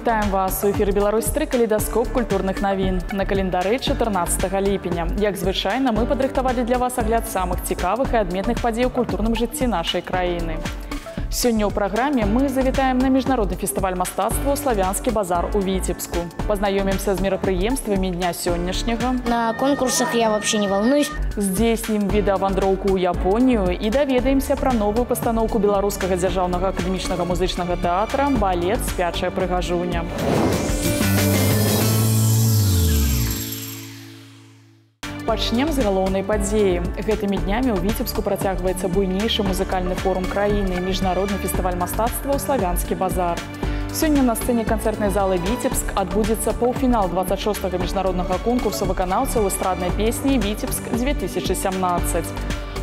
Вітаем вас! У эфире «Беларусь-3» калейдаскоп культурных новин. На календарі 14 ліпеня. Як звычайна, мы падрыхтавалі для вас агляд самых цікавых і адметных падзей у культурным жыцці нашай краіны. Сёння ў праграме мы завітаем на міжнародны фестываль мастацтва «Славянскі базар» у Витебску. Познаёмимся з мерапрыемствамі дня сённяшняга. На конкурсах я вообще не волнуюсь. Здзейснім відэавандроўку ў Японію і даведаемся пра новую пастаноўку беларускага дзяржаўнага акадэмічнага музычнага тэатра «Балет «Спячая прыгажуня». Пачнем з галоўнай падзеі. Гэтымі днямі ў Віцебску працягваецца буйнейшы музыкальны форум краіны, міжнародны фестываль мастацтва ў «Славянскі базар». Сёння на сцэне канцэртнай залы «Віцебск» адбудзецца паўфінал 26-го міжнароднага конкурсу выканаўцаў эстраднай песні «Віцебск-2017».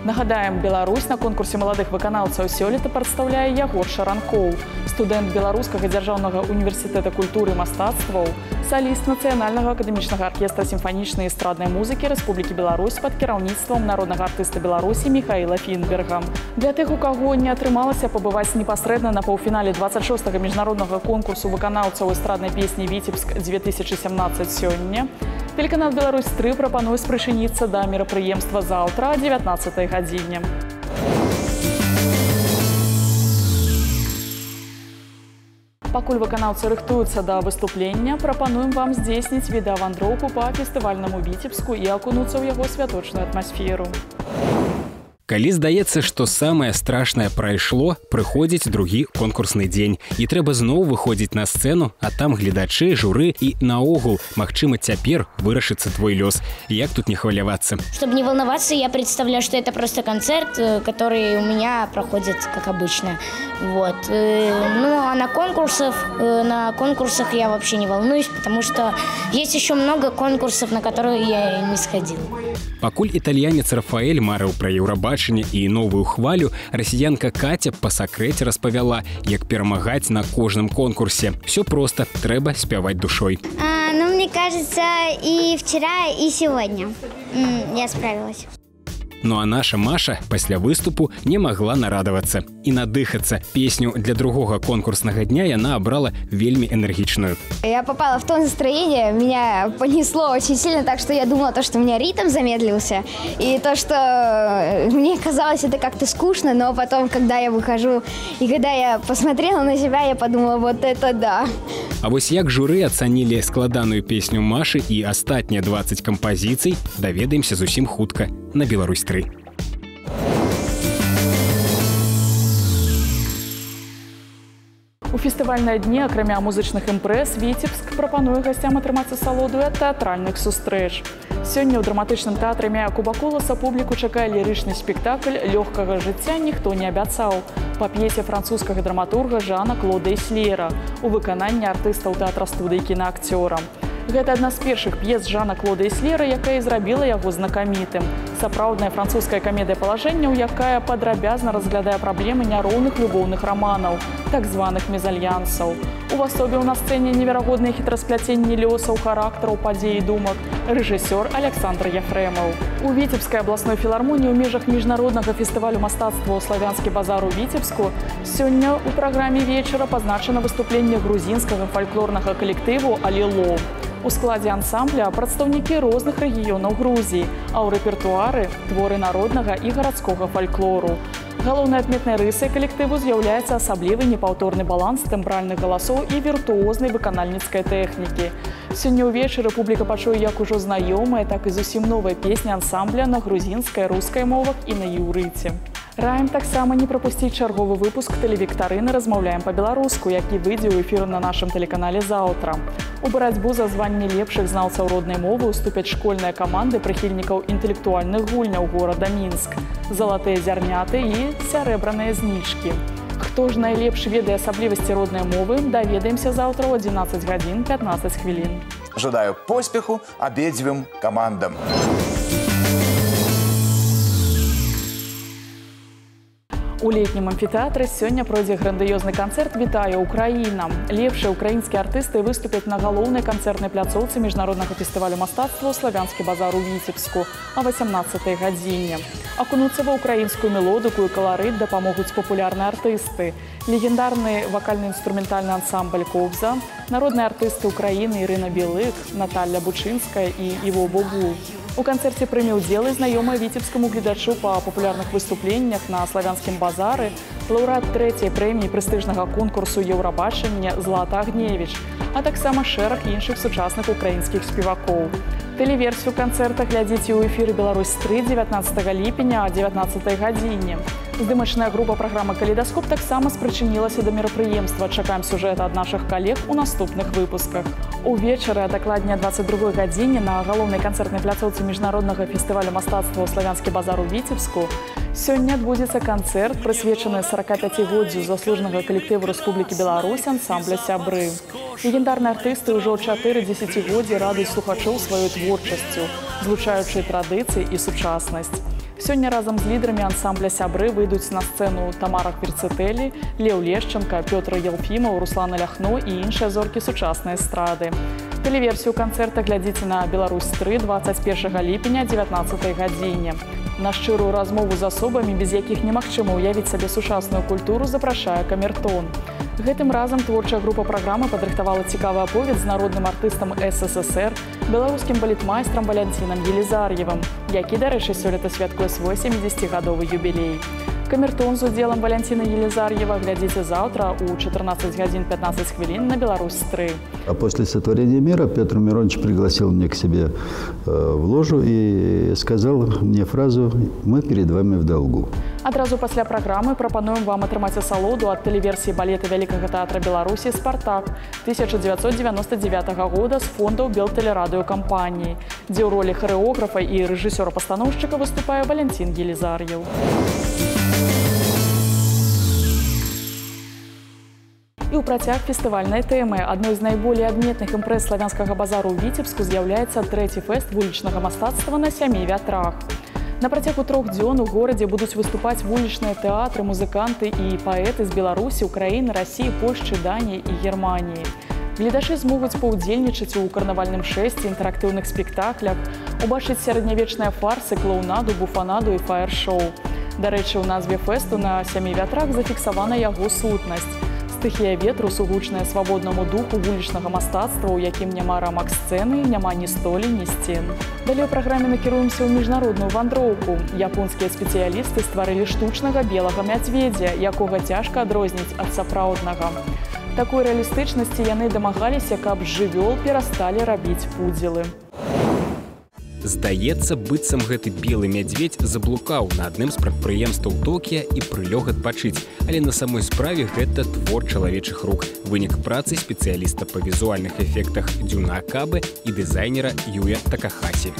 Нагадаем, Беларусь на конкурсе маладых выканаўцаў сёлета прадстаўляе Ягор Шаранкоў, студэнт Беларускага дзяржаўнага універсітэта культуры і мастацтваў, саліст Нацыянальнага акадэмічнага аркестра сімфанічнай і эстраднай музыкі Рэспублікі Беларусь пад кіраўніцтвам народнага артыста Беларусі Михаіла Фінберга. Для тых, у каго не атрымалася пабываць непасрэдна на паўфінале 26-го міжнароднага конкурсу выканаўцаў эстраднай песні «Віцебск-2017» сёння, тэлеканал «Беларусь-3» прапануе спрычыніцца да мерапрыемства заўтра о 19-й гадзіне. Пакуль выканаўцы рыхтуюцца да выступлення, прапануем вам здзейсніць відэавандроўку па фестывальнаму Віцебску і акунуцца ў яго святочную атмасферу. Калі здаецца, што самае страшнае прайшло, прыходзіць другі конкурсны дзень. І трэба зноў выходзіць на сцэну, а там гледачы, журы і наогул, магчыма, цяпер вырашыцца твой лёс. Як тут не хвалявацца? Чтобы не волноваться, я представляю, что это просто концерт, который у меня проходит как обычно. Вот. Ну, а на конкурсах я вообще не волнуюсь, потому что есть еще много конкурсов, на которые я не сходил. Пакуль італьянец Рафаэль марыў пра Еўрабачанне і новую хвалю, расіянка Катя па сакрэце распавяла, як перамагаць на кожным конкурсе. Всё проста, трэба спяваць душой. Ну, мне кажется, и вчера, и сегодня я справилась. Ну а наша Маша пасля выступу не магла нарадавацца і надыхацца. Песню для другога конкурснага дня яна абрала вельмі энергичную. Я попала в то настроение, меня понесло очень сильно, так что я думала, что у меня ритм замедлился, и то, что мне казалось это как-то скучно, но потом, когда я выхожу, и когда я посмотрела на себя, я подумала, вот это да. А вось як журы ацанілі складаную песню Машы і астатнія 20 кампазіцый, даведаемся зусім хутка на «Беларусь-3». У фестывальныя дні, акрамя музычных імпрэз, Віцебск прапануе гасцям атрымаць асалоду ад тэатральных сустрэч. Сёння ў драматычным тэатры імя Кубакуласа публіку чакае лірычны спектакль «Лёгкага жыцця ніхто не абяцаў» па п'есе французскага драматурга Жана Клода Іслера у выкананні артыстаў тэатра-студыі кінаакцёра. Гэта адна з першых п'ес Жана Клода Іслера, якая зрабіла яго знакамітым. Сапраўдная французская камедыя палажэнняў, якая падрабязна разглядае праблемы няроўных любоўных раманаў, так званых мезальянсаў. Увасобіў на сцэне неверагодныя хітраспляценні лёсаў, характараў, падзей і думак рэжысёр Александр Ефремаў. У Віцебскай абласной філармоніі ў межах міжнароднага фестывалю мастацтва ў «Славянскі базар» у Віцебску сёння ў праграме вечара пазначана выступленне грузінскага фальклорнага калектыву «Аліло». У складзе ансамбля прадстаўнікі розных рэгіёнаў Грузіі, а ў рэпертуары творы народнага і гарадскога фальклору. Галоўнай адметнай рысай калектыву з'яўляецца асаблівы непаўторны баланс тэмбральных галасоў і віртуознай выканальніцкай тэхнікі. Сёння ўвечары публіка пачуе як ужо знаёмыя, так і зусім новыя песні ансамбля на грузінскай, рускай мовах і на іўрыце. Раім таксама не прапусціць чарговы выпуск тэлевіктарыны «Размаўляем па-беларуску», які выйдзе ў эфір на нашым тэлеканале заўтра. У барацьбу за званне лепшых знаўцаў роднай мовы уступяць школьныя каманды прыхільнікаў інтэлектуальных гульняў горада Мінск, залатыя зярняты і сярэбраныя знічкі. Хто ж найлепш ведае асаблівасці роднай мовы, даведаемся заўтра ў 11 гадзін 15 хвілін. Жадаю поспеху абедзвюм камандам. У летнім амфітэатры сёння пройдзе грандыёзны канцэрт «Вітаю, Украіна». Лепшыя украінскія артысты выступяць на галоўнай канцэртнай пляцоўцы міжнароднага фестывалю мастацтва «Славянскі базар» у Віцебску а 18-й гадзіне. Акунуцца ва ўкраінскую мелодыку і каларыт дапамогуць папулярныя артысты. Легендарны вакальна-інструментальны ансамбль «Кобза», народныя артысты Украіны Ірына Белык, Наталья Бучынская і Іво Бобу. У канцэрце прыме ўдзел і знаёмая віцебскаму гледачу па папулярных выступленнях на славянскім базары лаўрэат 3-й прэміі прэстыжнага конкурсу «Еўрабачання» Злата Агневіч, а таксама шэраг іншых сучасных украінскіх спевакоў. Тэлеверсію канцэрта глядзіце ў эфіры «Беларусь-3» 19 ліпеня о 19-й гадзіне. Здымачная група праграмы «Калейдаскоп» таксама спрычынілася да мерапрыемства. Чакаем сюжэта ад нашых калег у наступных выпусках. Увечары, а дакладней 22-й гадзіне на галоўнай канцэртнай пляцоўцы міжнароднага фестывалю мастацтва «Славянскі базар» у Віцебску сёння адбудзецца канцэрт, прысвечаны 45-годдзю заслужанага калектыву Рэспублікі Беларусь ансамбля «Сябры». Легендарныя артысты ўжо 4 дзесяцігоддзі радуюць слухачоў сваёй творчасцю, злучаючы традыцыі і сучаснасць. Сёння разам з лідарамі ансамбля «Сябры» выйдуць на сцэну Тамара Кверцетэлі, Леў Лешченка, Пётр Елфімаў, Руслана Ляхно і іншыя зоркі сучаснай эстрады. Тэлеверсію канцэрта глядзіце на «Беларусь-3» 21 ліпеня 19-й гадзіне. На шчырую размову з асобамі, без якіх немагчыма ўявіць сабе сучасную культуру, запрашае камертон. Гэтым разам творчая група праграмы падрыхтавала цікавы аповед з народным артыстам СССР, беларускім балетмайстрам Валянцінам Елізар'евым, які, дарэчы, сёлета святкуе свой 70-гадовы юбілей. Камертон з удзелам Валянціна Елізар'ева глядзіце заўтра у 14 гадзін 15 хвілін на «Беларусь-3». А после сотворения мира Петр Миронович пригласил меня к себе в ложу и сказал мне фразу «Мы перед вами в долгу». Адразу пасля праграмы прапануем вам атрымаць асалоду ад тэлеверсіі балета Вялікага тэатра Беларусі «Спартак» 1999 года з фондаў Белтэлерадыёкампаніі, дзе ў ролі харэографа і рэжысёра-пастаноўшчыка выступае Валянцін Елізар'ев. І ў працяг фестывальнай тэмы. Адной з найболей адметных імпрэз славянскага базару ў Віцебску з'яўляецца 3-й фэст вулічнага мастацтва на 7 вятрах. На працягу 3 дзён у горадзе будуць выступаць вулічныя тэатры, музыканты і паэты з Беларусі, Украіны, Расіі, Польшчы, Даніі і Германіі. Гледачы змогуць паўдзельнічаць у карнавальным шэсці, інтэрактыўных спектаклях, убачыць сярэднявечныя фарсы, клоунаду, буфанаду і фаер-шоу. Дарэчы, у назве фэсту на 7 вятрах зафіксавана яго сутнасць. Стыхія ветру сугучная свабоднаму духу вулічнага мастацтва, у якім няма рамак сцэны, няма ні столі, ні сцен. Далей у праграме накіруемся ў міжнародную вандроўку. Японскія спецыялісты стварылі штучнага белага мядзведзя, якога цяжка адрозніць ад сапраўднага. Такой рэалістычнасці яны дамагаліся, каб з жывёл перасталі рабіць пудзелы. Здаецца, быццам гэты белы мядзведзь заблукаў на адным з прадпрыемстваў Токія і прылёг адпачыць. Але на самой справе гэта твор чалавечых рук. Вынік працы спецыяліста па візуальных эфектах Дзюна Акабе і дызайнера Юя Такахасі.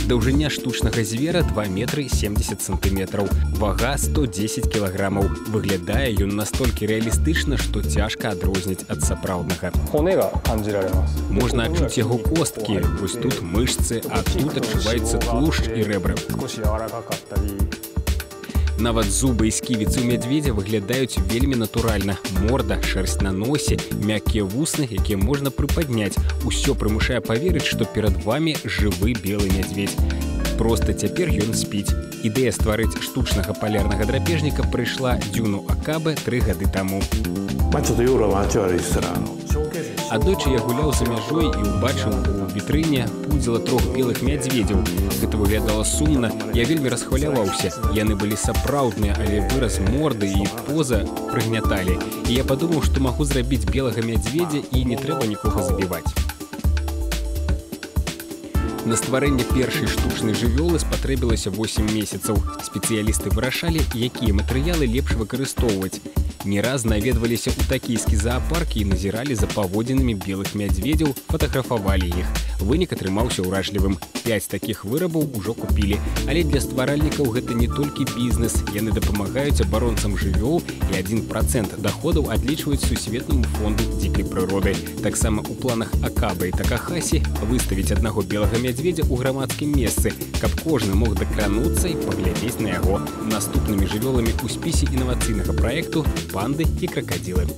Даўжыня штучнага звера 2 метры 70 сантыметраў, вага 110 кілаграмаў. Выглядае ён настолькі рэалістычна, што цяжка адрозніць ад сапраўднага. Можна адчуць яго косткі, вось тут мышцы, а тут адчуваецца тлушч і рэбры. Нават зубы і сківіцы ў мядзведзя выглядаюць вельмі натуральна. Морда, шэрсць на носе, мяккія вусны, якія можна прыпадняць. Усё прымушае паверыць, што перад вамі жывы белы мядзведзь. Проста цяпер ён спіць. Ідэя стварыць штучнага палярнага драпежніка прыйшла Дзюну Акабе 3 гады таму. Аднойчы я гуляў за мяжой і ўбачыў у вітрыне пудзела 3 белых мядзведзяў. Гэта выглядала сумна, я вельмі расхваляваўся. Яны былі сапраўдныя, але выраз морды і поза прыгняталі. І я падумаў, што магу зрабіць белага мядзведзя і не трэба нікога забіваць. На стварэнне першай штучнай жывёлы спатрэбілася 8 месяцаў. Спецыялісты вырашалі, якія матэрыялы лепш выкарыстоўваць. Не раз наведваліся ў такійскі заапарк і назіралі за паводзінамі белых мядзведзяў, фатаграфавалі іх. Вынік атрымаўся ўражлівым. 5 такіх вырабаў ужо купілі. Але для стваральнікаў гэта не толькі бізнес. Яны дапамагаюць абаронцам жывёл і 1% даходаў адлічваюць Сусветнаму фонду дзікай прыроды. Таксама ў планах Акаба і Такахасі выставіць аднаго белага мядзведзя ў грамадскім месцы, каб кожны мог дакрануцца і паглядзець на яго. Наступнымі жывёламі ў спісе інавацыйнага праекту панды і кракадзілы.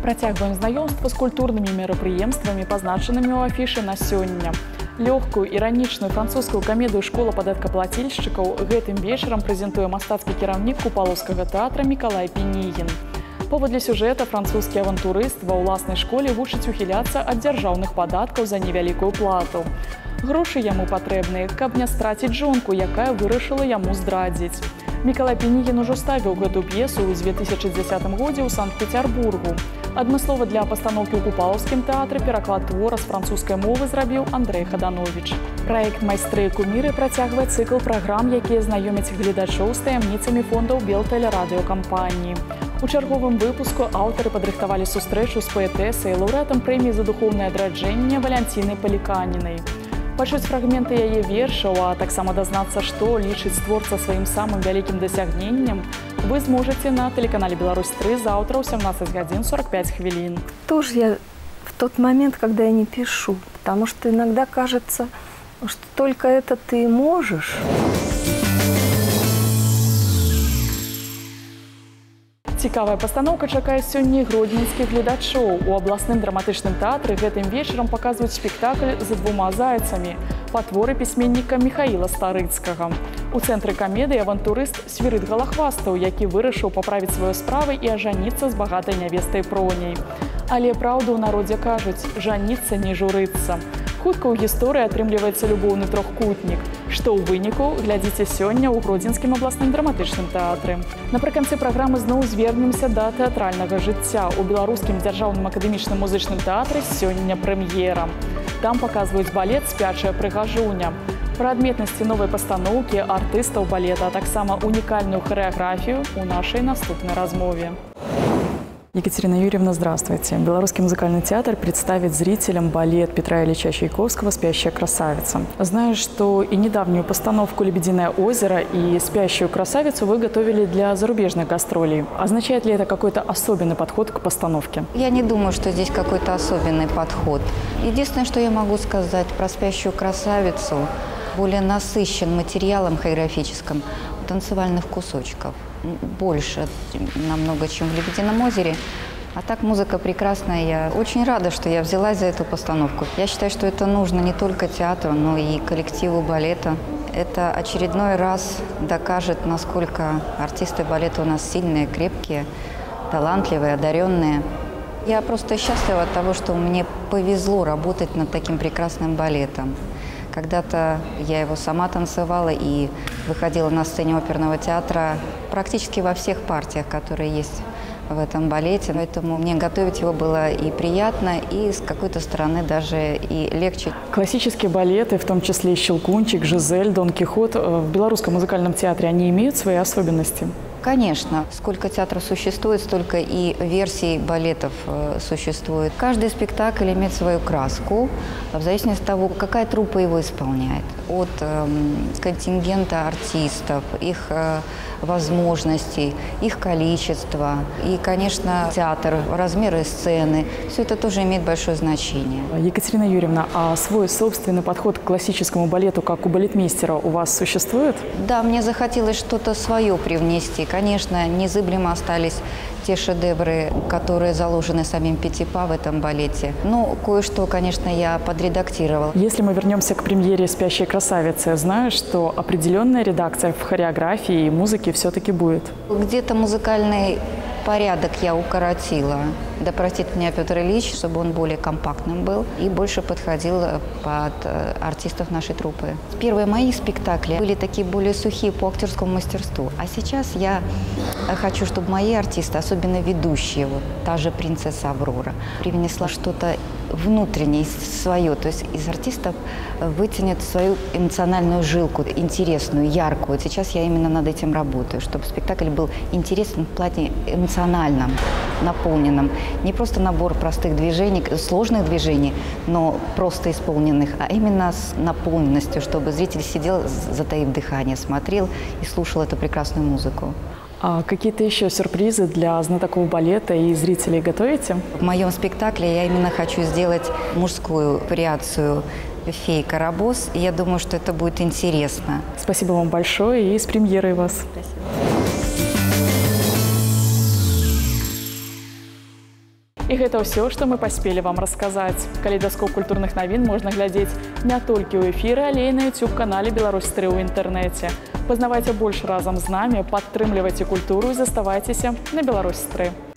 Працягваем знаёмства з культурнымі мерапрыемствамі, пазначанымі ў афішы на сёння. Лёгкую, іранічную французскую камедыю «Школа падаткаплацільшчыкаў» гэтым вечарам прэзентуе мастацкі кіраўнік Купалаўскага тэатра Мікалай Пінігін. Паводле сюжэта французскі авантурыст ва ўласнай школе вучыць ухіляцца ад дзяржаўных падаткаў за невялікую плату. Грошы яму патрэбныя, каб не страціць жонку, якая вырашыла яму здрадзіць. Мікалай Пінігін ужо ставіў гэту п'есу ў 2010 годзе ў Санкт-Петербургу. Адмыслова для пастаноўкі ў Купалаўскім тэатры пераклад твора з французскай мовы зрабіў Андрэй Хадановіч. Праект «Майстры і куміры» працягвае цыкл праграм, якія знаёмяць гледачоў з таямніцамі фондаў Белтэлерадыёкампаніі. У чарговым выпуску аўтары падрыхтавалі сустрэчу з паэтэсай, лаўрэатам прэміі за духоўнае адраджэнне Валянцінай Паліканінай. Пачуць фрагменты яе вершаў, а таксама дазнацца, што лічыць творца сваім самым вялікім дасягненнем, вы зможаце на телеканале «Беларусь-3» завтра ў 17:45. Тоже я в тот момент, когда я не пишу, потому что иногда кажется, что только это ты можешь. Цікавая пастаноўка чакае сёння гродзенскіх гледачоў. У абласным драматычным тэатры гэтым вечарам паказваюць спектакль «За двума зайцамі» па творы пісьменніка Міхаіла Старыцкага. У цэнтры камедыі авантурыст Свірыд Галахвастаў, які вырашыў паправіць свае справы і ажаніцца з багатай нявестай Проняй. Але праўду ў народзе кажуць, жаніцца не журыцца. Хутка ў гісторыі атрымліваецца любоўны трохкутнік. Што ў выніку, глядзіце сёння ў гродзенскім абласным драматычным тэатры. Напрыканцы праграмы зноў звернемся да тэатральнага жыцця. У Беларускім дзяржаўным акадэмічным музычным тэатры сёння прэм'ера. Там паказваюць балет «Спячая прыгажуня». Пра адметнасці новай пастаноўкі, артыстаў балета, а таксама унікальную харэаграфію ў нашай наступнай размове. Екатерина Юрьевна, здравствуйте. Белорусский музыкальный театр представит зрителям балет Петра Ильича Чайковского «Спящая красавица». Знаю, что и недавнюю постановку «Лебединое озеро» и «Спящую красавицу» вы готовили для зарубежных гастролей. Означает ли это какой-то особенный подход к постановке? Я не думаю, что здесь какой-то особенный подход. Единственное, что я могу сказать про «Спящую красавицу», более насыщен материалом хореографическим танцевальных кусочков. Больше намного, чем в «Лебедином озере». А так музыка прекрасная. Я очень рада, что я взялась за эту постановку. Я считаю, что это нужно не только театру, но и коллективу балета. Это очередной раз докажет, насколько артисты балета у нас сильные, крепкие, талантливые, одаренные. Я просто счастлива от того, что мне повезло работать над таким прекрасным балетом. Когда-то я его сама танцевала и выходила на сцене оперного театра практически во всех партиях, которые есть в этом балете. Поэтому мне готовить его было и приятно, и с какой-то стороны даже и легче. Классические балеты, в том числе «Щелкунчик», «Жизель», «Дон Кихот», в Белорусском музыкальном театре, они имеют свои особенности? Конечно. Сколько театров существует, столько и версий балетов существует. Каждый спектакль имеет свою краску, в зависимости от того, какая труппа его исполняет. От контингента артистов, их возможностей, их количества. И, конечно, театр, размеры сцены. Все это тоже имеет большое значение. Екатерина Юрьевна, а свой собственный подход к классическому балету, как у балетмейстера, у вас существует? Да, мне захотелось что-то свое привнести. Конечно, незыблемо остались те шедевры, которые заложены самим Петипа в этом балете. Но кое-что, конечно, я подредактировала. Если мы вернемся к премьере «Спящей красавицы», я знаю, что определенная редакция в хореографии и музыке все-таки будет. Где-то музыкальный порядок я укоротила. Да простит меня Петр Ильич, чтобы он более компактным был и больше подходил под артистов нашей труппы. Первые мои спектакли были такие более сухие по актерскому мастерству. А сейчас я хочу, чтобы мои артисты, особенно ведущие, вот та же принцесса Аврора, привнесла что-то внутреннее, свое. То есть из артистов вытянет свою эмоциональную жилку, интересную, яркую. Сейчас я именно над этим работаю, чтобы спектакль был интересен в плане эмоциональном. наполненном. Не просто набор простых движений, сложных движений, но просто исполненных, а именно с наполненностью, чтобы зритель сидел, затаив дыхание, смотрел и слушал эту прекрасную музыку. А какие-то еще сюрпризы для знатоков балета и зрителей готовите? В моем спектакле я именно хочу сделать мужскую вариацию «Феи Карабос», и я думаю, что это будет интересно. Спасибо вам большое и с премьерой вас. Спасибо. І гэта ўсё, што мы паспелі вам расказаць. Калейдаскоп культурных навін можна глядзець не толькі ў эфіры, але і на YouTube-канале «Беларусь-3» ў інтэрнэце. Пазнавайце больш разам з намі, падтрымлівайце культуру і заставайцеся на «Беларусь-3».